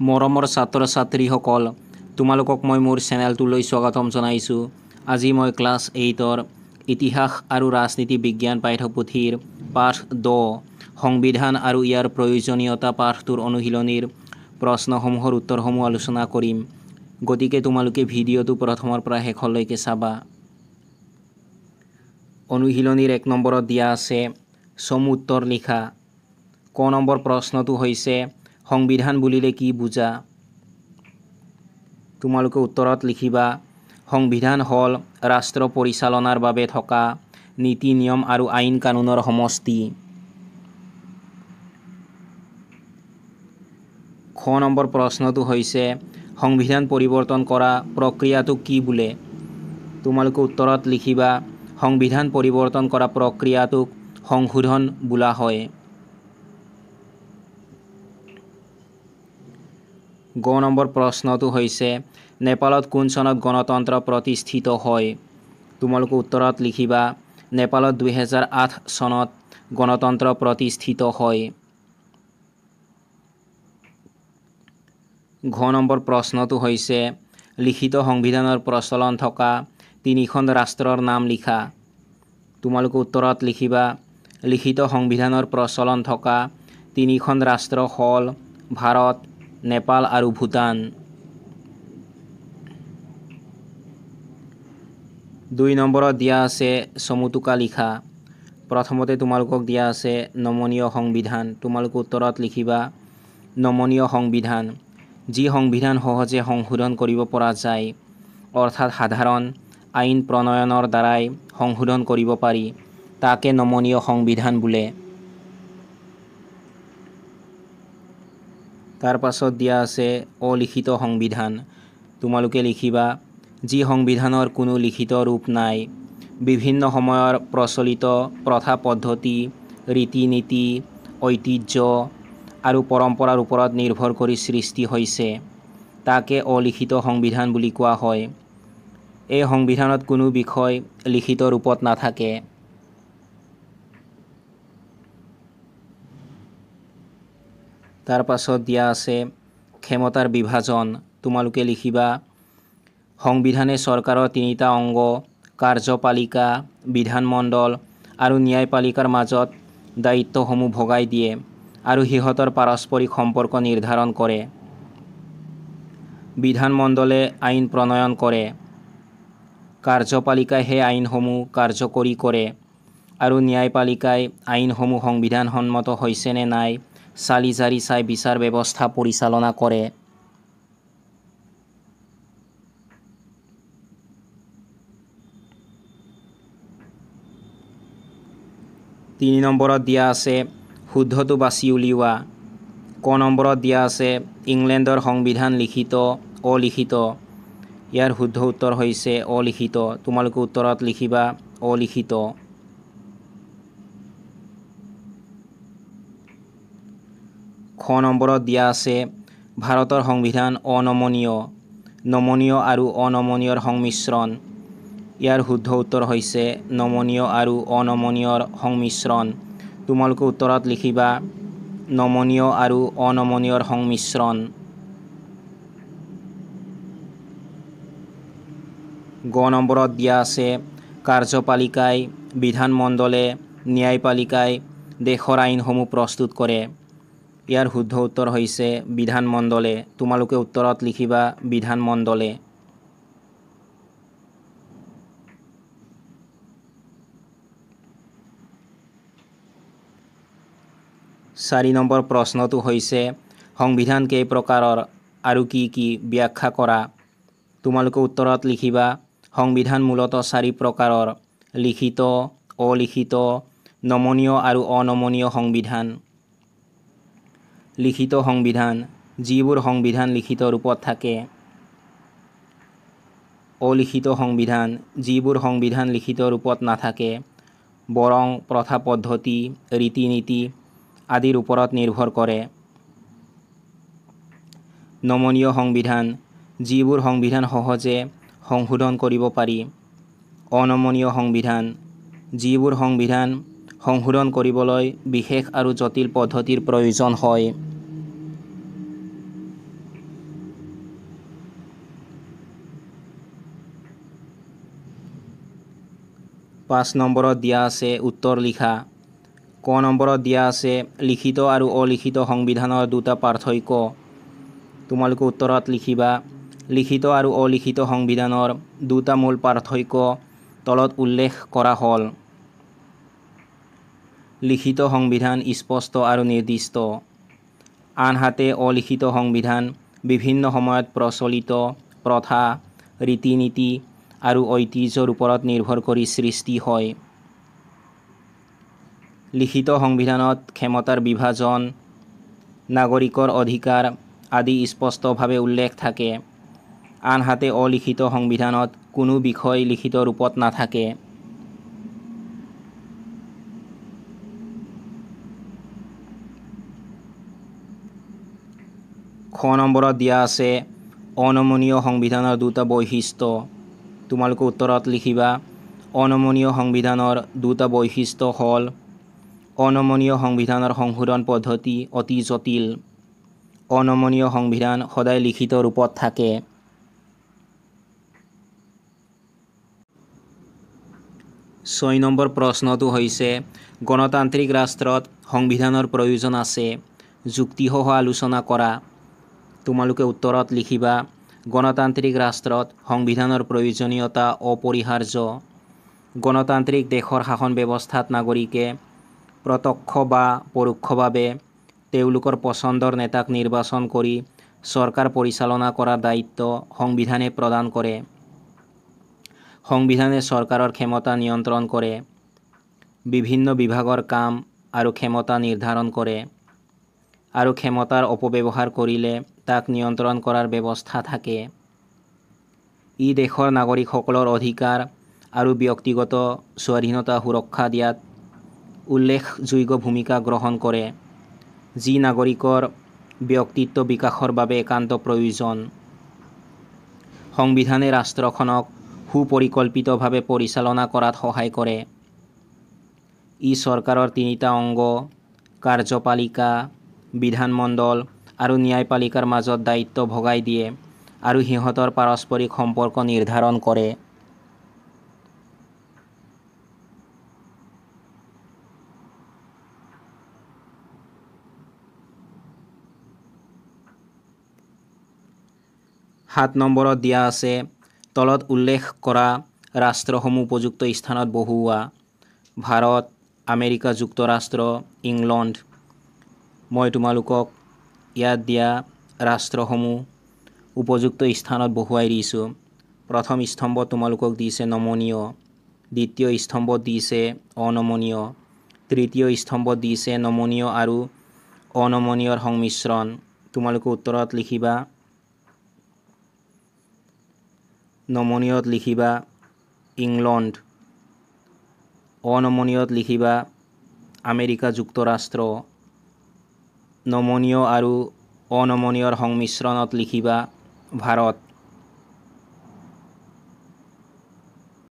মৰমৰ ছাত্ৰ ছাত্ৰীসকল, তোমালোকক মই মোৰ চেনেলটোলৈ স্বাগতম জনাইছোঁ। আজি মই ক্লাছ 8ৰ ইতিহাস আৰু ৰাজনীতি বিজ্ঞান পাঠ্যপুথিৰ পাঠ 10 সংবিধান আৰু ইয়াৰ প্ৰয়োজনীয়তা পাঠটোৰ অনুশীলনীৰ প্ৰশ্নসমূহৰ উত্তৰসমূহ আলোচনা কৰিম। গতিকে তোমালোকে ভিডিঅ'টো প্ৰথমৰ পৰা শেষলৈকে চাবা। অনুশীলনীৰ 1 নম্বৰত দিয়া আছে চমু উত্তৰ লিখা। ক নম্বৰ প্ৰশ্নটো হৈছে সংবিধান বুলিলে কি বুজা? তোমালোকে উত্তৰত লিখিবা সংবিধান হ'ল ৰাষ্ট্ৰ পৰিচালনাৰ বাবে থকা নীতি নিয়ম আৰু আইন কানুনৰ সমষ্টি। খ নম্বৰ প্ৰশ্নটো হৈছে সংবিধান পৰিৱৰ্তন কৰা প্ৰক্ৰিয়াটো কি বোলে? তোমালোকে উত্তৰত লিখিবা সংবিধান পৰিৱৰ্তন কৰা প্ৰক্ৰিয়াটোক সংশোধন বোলা হয়। গ নম্বৰ প্ৰশ্নটো হৈছে নেপালত কোন চনত গণতন্ত্ৰ প্ৰতিষ্ঠিত হয়? তোমালোকে উত্তৰত লিখিবা নেপালত 2008 চনত গণতন্ত্ৰ প্ৰতিষ্ঠিত হয়। ঘ নম্বৰ প্ৰশ্নটো হৈছে লিখিত সংবিধানৰ প্ৰচলন থকা 3খন ৰাষ্ট্ৰৰ নাম লিখা। তোমালোকে উত্তৰত লিখিবা লিখিত সংবিধানৰ প্ৰচলন থকা 3খন ৰাষ্ট্ৰ হ'ল ভাৰত, নেপাল আৰু ভূটান। 2 নম্বৰত দিয়া আছে চমুটোকা লিখা। প্ৰথমতে তোমালোকক দিয়া আছে নমনীয় সংবিধান। তোমালোকে উত্তৰত লিখিবা নমনীয় সংবিধান যি সংবিধান সহজে সংশোধন কৰিব পৰা যায়, অৰ্থাৎ সাধাৰণ আইন প্ৰণয়নৰ দ্বাৰাই সংশোধন কৰিব পাৰি, তাকে নমনীয় সংবিধান বোলে। তাৰ পাছত দিয়া আছে অলিখিত সংবিধান। তোমালোকে লিখিবা যি সংবিধানৰ কোনো লিখিত ৰূপ নাই, বিভিন্ন সময়ৰ প্ৰচলিত প্ৰথা পদ্ধতি, ৰীতি নীতি, ঐতিহ্য আৰু পৰম্পৰাৰ ওপৰত নিৰ্ভৰ কৰি সৃষ্টি হৈছে, তাকে অলিখিত সংবিধান বুলি কোৱা হয়। এই সংবিধানত কোনো বিষয় লিখিত ৰূপত নাথাকে। তাৰ পাছত দিয়া আছে ক্ষমতাৰ বিভাজন। তোমালোকে লিখিবা সংবিধানে চৰকাৰৰ 3টা অংগ কাৰ্যপালিকা, বিধানমণ্ডল আৰু ন্যায়পালিকাৰ মাজত দায়িত্বসমূহ ভগাই দিয়ে আৰু সিহঁতৰ পাৰস্পৰিক সম্পৰ্ক নিৰ্ধাৰণ কৰে। বিধানমণ্ডলে আইন প্ৰণয়ন কৰে, কাৰ্যপালিকাই সেই আইনসমূহ কাৰ্যকৰী কৰে আৰু ন্যায়পালিকাই আইনসমূহ সংবিধানসন্মত হৈছে নে নাই চালি জাৰি চাই বিচাৰ ব্যৱস্থা পৰিচালনা কৰে। 3 নম্বৰত দিয়া আছে শুদ্ধটো বাছি উলিওৱা। ক নম্বৰত দিয়া আছে ইংলেণ্ডৰ সংবিধান লিখিত, অলিখিত। ইয়াৰ শুদ্ধ উত্তৰ হৈছে অলিখিত। তোমালোকে উত্তৰত লিখিবা অলিখিত। খ নম্বৰত দিয়া আছে ভাৰতৰ সংবিধান অনমনীয়, নমনীয় আৰু অনমনীয়ৰ সংমিশ্ৰণ। ইয়াৰ শুদ্ধ উত্তৰ হৈছে নমনীয় আৰু অনমনীয়ৰ সংমিশ্ৰণ। তোমালোকে উত্তৰত লিখিবা নমনীয় আৰু অনমনীয়ৰ সংমিশ্ৰণ। গ নম্বৰত দিয়া আছে কাৰ্যপালিকাই, বিধানমণ্ডলে, ন্যায়পালিকাই দেশৰ আইনসমূহ প্ৰস্তুত কৰে। ইয়াৰ শুদ্ধ উত্তৰ হৈছে বিধানমণ্ডলে। তোমালোকে উত্তৰত লিখিবা বিধানমণ্ডলে। 4 নম্বৰ প্ৰশ্নটো হৈছে সংবিধান কেই প্ৰকাৰৰ আৰু কি কি ব্যাখ্যা কৰা। তোমালোকে উত্তৰত লিখিবা সংবিধান মূলতঃ 4 প্ৰকাৰৰ লিখিত, অলিখিত, নমনীয় আৰু অনমনীয় সংবিধান। লিখিত সংবিধান যিবোৰ সংবিধান লিখিত ৰূপত থাকে। অলিখিত সংবিধান যিবোৰ সংবিধান লিখিত ৰূপত নাথাকে, বৰং প্ৰথা পদ্ধতি, ৰীতি নীতি আদিৰ ওপৰত নিৰ্ভৰ কৰে। নমনীয় সংবিধান যিবোৰ সংবিধান সহজে সংশোধন কৰিব পাৰি। অনমনীয় সংবিধান যিবোৰ সংবিধান সংশোধন কৰিবলৈ বিশেষ আৰু জটিল পদ্ধতিৰ প্ৰয়োজন হয়। 5 নম্বৰত দিয়া আছে উত্তৰ লিখা। ক নম্বৰত দিয়া আছে লিখিত আৰু অলিখিত সংবিধানৰ দুটা পাৰ্থক্য। তোমালোকে উত্তৰত লিখিবা লিখিত আৰু অলিখিত সংবিধানৰ দুটা মূল পাৰ্থক্য তলত উল্লেখ কৰা হ'ল। লিখিত সংবিধান স্পষ্ট আৰু নিৰ্দিষ্ট, আনহাতে অলিখিত সংবিধান বিভিন্ন সময়ত প্ৰচলিত প্ৰথা, ৰীতি নীতি আৰু ঐতিহ্যৰ ওপৰত নিৰ্ভৰ কৰি সৃষ্টি হয়। লিখিত সংবিধানত ক্ষমতাৰ বিভাজন, নাগৰিকৰ অধিকাৰ আদি স্পষ্টভাৱে উল্লেখ থাকে, আনহাতে অলিখিত সংবিধানত কোনো বিষয় লিখিত ৰূপত নাথাকে। খ নম্বৰত দিয়া আছে অনমনীয় সংবিধানৰ দুটা বৈশিষ্ট্য। তোমালোকে উত্তৰত লিখিবা অনমনীয় সংবিধানৰ দুটা বৈশিষ্ট্য হ'ল অনমনীয় সংবিধানৰ সংশোধন পদ্ধতি অতি জটিল। অনমনীয় সংবিধান সদায় লিখিত ৰূপত থাকে। ছয় নম্বৰ প্ৰশ্নটো হৈছে গণতান্ত্ৰিক ৰাষ্ট্ৰত সংবিধানৰ প্ৰয়োজন আছে, যুক্তিসহ আলোচনা কৰা। তোমালোকে উত্তৰত লিখিবা গণতান্ত্ৰিক ৰাষ্ট্ৰত সংবিধানৰ প্ৰয়োজনীয়তা অপৰিহাৰ্য। গণতান্ত্ৰিক দেশৰ শাসন ব্যৱস্থাত নাগৰিকে প্ৰত্যক্ষ বা পৰোক্ষভাৱে তেওঁলোকৰ পচন্দৰ নেতাক নিৰ্বাচন কৰি চৰকাৰ পৰিচালনা কৰাৰ দায়িত্ব সংবিধানে প্ৰদান কৰে। সংবিধানে চৰকাৰৰ ক্ষমতা নিয়ন্ত্ৰণ কৰে, বিভিন্ন বিভাগৰ কাম আৰু ক্ষমতা নিৰ্ধাৰণ কৰে, আৰু ক্ষমতাৰ অপব্যৱহাৰ কৰিলে তাক নিয়ন্ত্ৰণ কৰাৰ ব্যৱস্থা থাকে। ই দেশৰ নাগৰিকসকলৰ অধিকাৰ আৰু ব্যক্তিগত স্বাধীনতা সুৰক্ষা দিয়াত উল্লেখযোগ্য ভূমিকা গ্ৰহণ কৰে, যি নাগৰিকৰ ব্যক্তিত্ব বিকাশৰ বাবে একান্ত প্ৰয়োজন। সংবিধানে ৰাষ্ট্ৰখনক সুপৰিকল্পিতভাৱে পৰিচালনা কৰাত সহায় কৰে। ই চৰকাৰৰ তিনিটা অংগ কাৰ্যপালিকা, বিধানমণ্ডল আৰু ন্যায়পালিকাৰ মাজত দায়িত্ব ভগাই দিয়ে আৰু সিহঁতৰ পাৰস্পৰিক সম্পৰ্ক নিৰ্ধাৰণ কৰে। সাত নম্বৰত দিয়া আছে তলত উল্লেখ কৰা ৰাষ্ট্ৰসমূহ উপযুক্ত স্থানত বহুওৱা। ভাৰত, আমেৰিকা যুক্তৰাষ্ট্ৰ, ইংলণ্ড। মই তোমালোকক ইয়াত দিয়া ৰাষ্ট্ৰসমূহ উপযুক্ত স্থানত বহুৱাই দিছোঁ। প্ৰথম স্তম্ভত তোমালোকক দিছে নমনীয়, দ্বিতীয় স্তম্ভত দিছে অনমনীয়, তৃতীয় স্তম্ভত দিছে নমনীয় আৰু অনমনীয়ৰ সংমিশ্ৰণ। তোমালোকে উত্তৰত লিখিবা নমনীয়ত লিখিবা ইংলণ্ড, অনমনীয়ত লিখিবা আমেৰিকা যুক্তৰাষ্ট্ৰ, নমনীয় আৰু অনমনীয়ৰ সংমিশ্ৰণত লিখিবা ভাৰত।